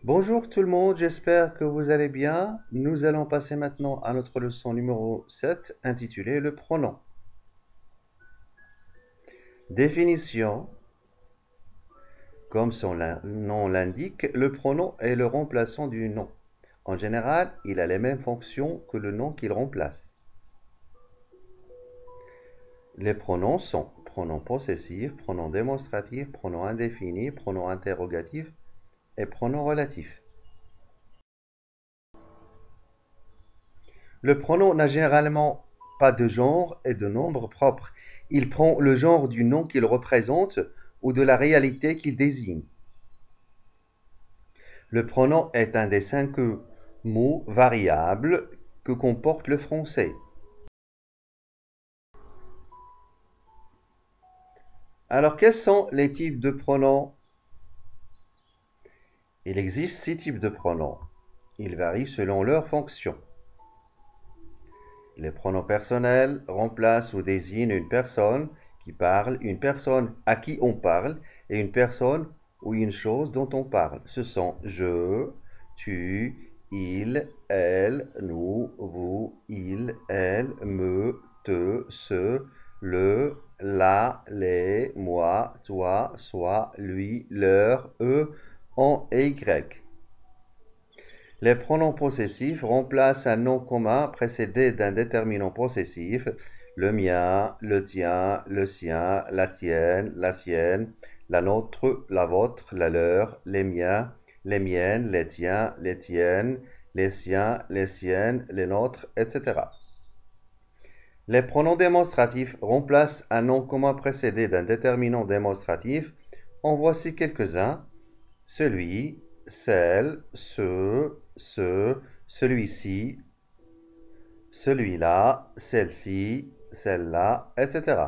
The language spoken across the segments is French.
Bonjour tout le monde, j'espère que vous allez bien. Nous allons passer maintenant à notre leçon numéro 7 intitulée le pronom. Définition. Comme son nom l'indique, le pronom est le remplaçant du nom. En général, il a les mêmes fonctions que le nom qu'il remplace. Les pronoms sont pronom possessif, pronom démonstratif, pronom indéfini, pronom interrogatif et pronom relatif. Le pronom n'a généralement pas de genre et de nombre propre. Il prend le genre du nom qu'il représente ou de la réalité qu'il désigne. Le pronom est un des 5 mots variables que comporte le français. Alors, quels sont les types de pronoms? Il existe 6 types de pronoms. Ils varient selon leur fonction. Les pronoms personnels remplacent ou désignent une personne qui parle, une personne à qui on parle et une personne ou une chose dont on parle. Ce sont je, tu, il, elle, nous, vous, il, elle, me, te, ce, le, la, les, moi, toi, soi, lui, leur, eux, on et y. Les pronoms possessifs remplacent un nom commun précédé d'un déterminant possessif, le mien, le tien, le sien, la tienne, la sienne, la nôtre, la vôtre, la leur, les miens, les miennes, les tiens, les tiennes, les siens, les siennes, les nôtres, etc. Les pronoms démonstratifs remplacent un nom commun précédé d'un déterminant démonstratif. En voici quelques-uns. Celui, celle, ce, celui-ci, celui-là, celle-ci, celle-là, etc.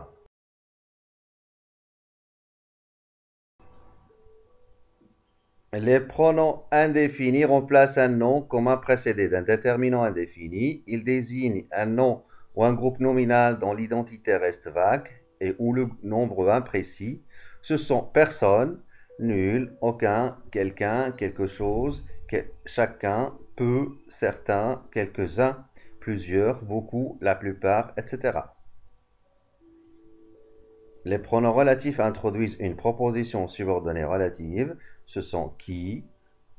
Les pronoms indéfinis remplacent un nom commun précédé d'un déterminant indéfini. Ils désignent un nom ou un groupe nominal dont l'identité reste vague et où le nombre imprécis. Ce sont personne, nul, aucun, quelqu'un, quelque chose, chacun, peu, certains, quelques-uns, plusieurs, beaucoup, la plupart, etc. Les pronoms relatifs introduisent une proposition subordonnée relative. Ce sont qui,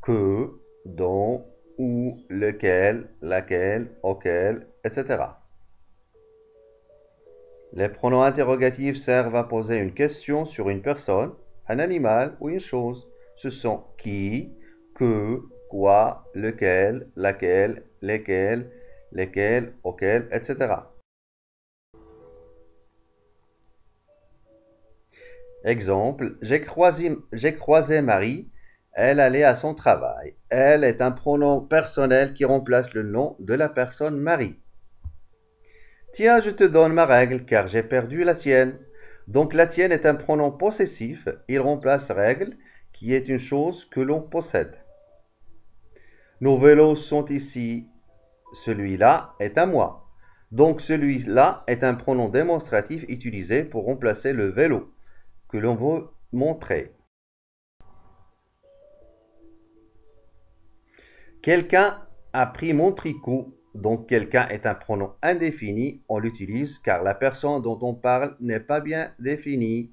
que, dont, où, lequel, laquelle, auquel, etc. Les pronoms interrogatifs servent à poser une question sur une personne, un animal ou une chose. Ce sont qui, que, quoi, lequel, laquelle, lesquels, lesquels, auquel, etc. Exemple, j'ai croisé Marie, elle allait à son travail. Elle est un pronom personnel qui remplace le nom de la personne Marie. Tiens, je te donne ma règle car j'ai perdu la tienne. Donc la tienne est un pronom possessif, il remplace règle qui est une chose que l'on possède. Nos vélos sont ici, celui-là est à moi. Donc celui-là est un pronom démonstratif utilisé pour remplacer le vélo que l'on veut montrer. Quelqu'un a pris mon tricot. Donc quelqu'un est un pronom indéfini. On l'utilise car la personne dont on parle n'est pas bien définie.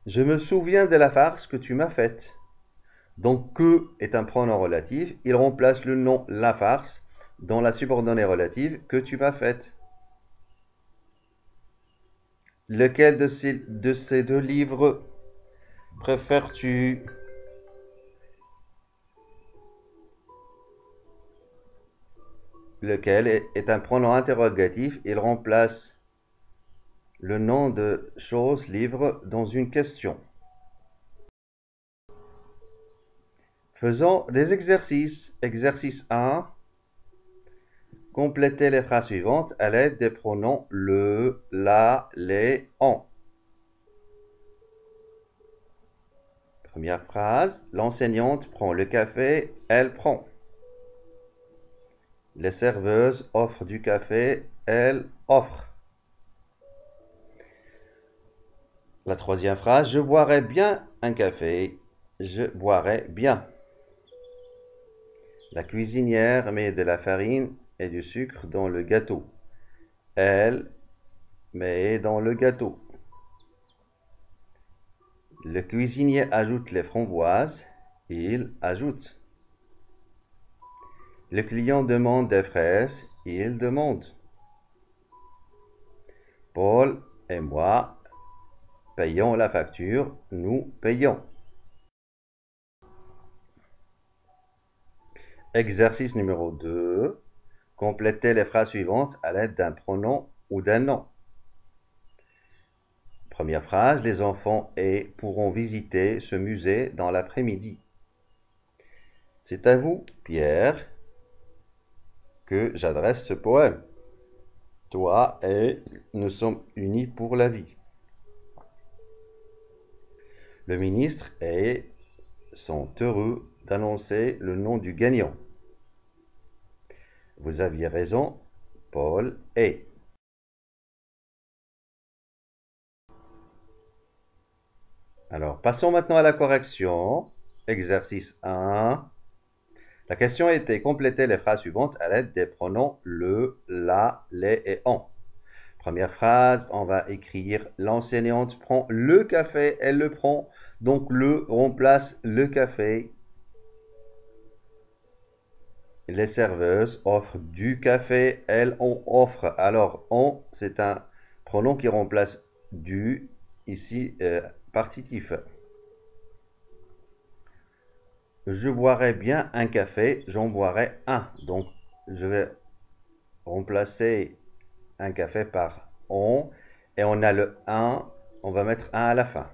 Je me souviens de la farce que tu m'as faite. Donc que est un pronom relatif. Il remplace le nom la farce dans la subordonnée relative que tu m'as faite. Lequel de ces 2 livres préfères-tu? Lequel est un pronom interrogatif. Il remplace le nom de chose, livre, dans une question. Faisons des exercices. Exercice 1. Complétez les phrases suivantes à l'aide des pronoms le, la, les, on. Première phrase. L'enseignante prend le café, elle prend. Les serveuses offrent du café, elles offrent. La troisième phrase. Je boirais bien un café. Je boirai bien. La cuisinière met de la farine et du sucre dans le gâteau. Elle met dans le gâteau. Le cuisinier ajoute les framboises. Il ajoute. Le client demande des fraises. Il demande. Paul et moi payons la facture. Nous payons. Exercice numéro 2. Complétez les phrases suivantes à l'aide d'un pronom ou d'un nom. Première phrase, les enfants pourront visiter ce musée dans l'après-midi. C'est à vous, Pierre, que j'adresse ce poème. Toi et nous sommes unis pour la vie. Le ministre et sont heureux d'annoncer le nom du gagnant. Vous aviez raison, Paul est. Alors, passons maintenant à la correction. Exercice 1. La question était compléter les phrases suivantes à l'aide des pronoms le, la, les et on. Première phrase, on va écrire l'enseignante prend le café, elle le prend. Donc le remplace le café. Les serveuses offrent du café, elles en offrent. Alors on, c'est un pronom qui remplace du, ici partitif. Je boirais bien un café, j'en boirais un. Donc, je vais remplacer un café par on. Et on a le un, on va mettre un à la fin.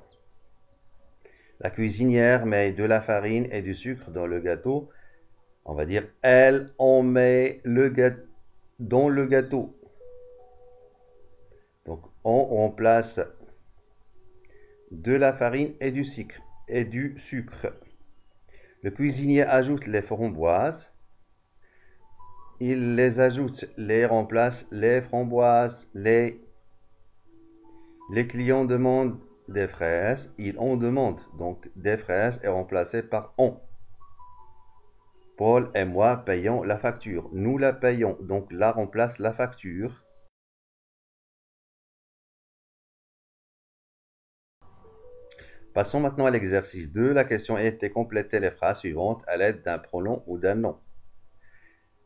La cuisinière met de la farine et du sucre dans le gâteau. On va dire elle, on met le gâteau dans le gâteau. Donc, on remplace de la farine et du sucre. Le cuisinier ajoute les framboises. Il les ajoute, les remplace, les framboises, les clients demandent des fraises, ils en demandent. Donc, des fraises est remplacé par on. Paul et moi payons la facture. Nous la payons. Donc, là remplace la facture. Passons maintenant à l'exercice 2. La question était compléter les phrases suivantes à l'aide d'un pronom ou d'un nom.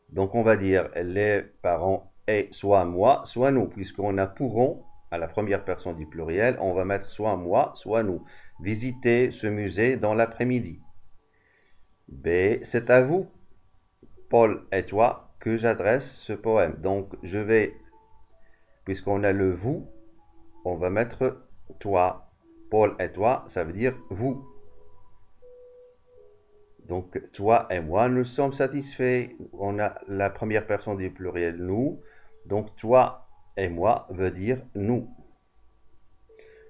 Donc, on va dire les parents et soit moi, soit nous. Puisqu'on a pourront à la première personne du pluriel, on va mettre soit moi, soit nous. Visiter ce musée dans l'après-midi. B. C'est à vous, Paul et toi, que j'adresse ce poème. Donc, je vais, puisqu'on a le vous, on va mettre toi. Paul et toi, ça veut dire vous. Donc, toi et moi, nous sommes satisfaits. On a la première personne du pluriel nous. Donc, toi et moi veut dire nous.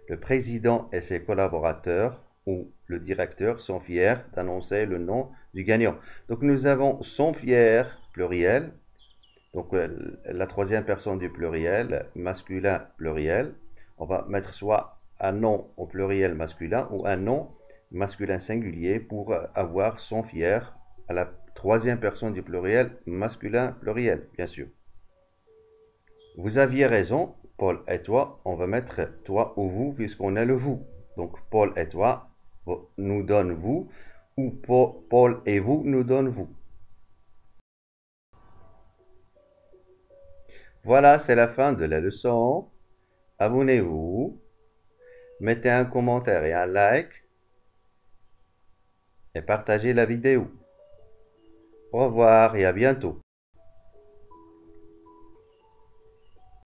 Le président et ses collaborateurs ou le directeur sont fiers d'annoncer le nom du gagnant. Donc, nous avons sont fiers, pluriel. Donc, la troisième personne du pluriel, masculin, pluriel. On va mettre soit un nom au pluriel masculin ou un nom masculin singulier pour avoir son fier à la troisième personne du pluriel masculin pluriel, bien sûr. Vous aviez raison, Paul et toi, on va mettre toi ou vous puisqu'on a le vous. Donc Paul et toi nous donne vous ou Paul et vous nous donnent vous. Voilà, c'est la fin de la leçon. Abonnez-vous. Mettez un commentaire et un like et partagez la vidéo. Au revoir et à bientôt.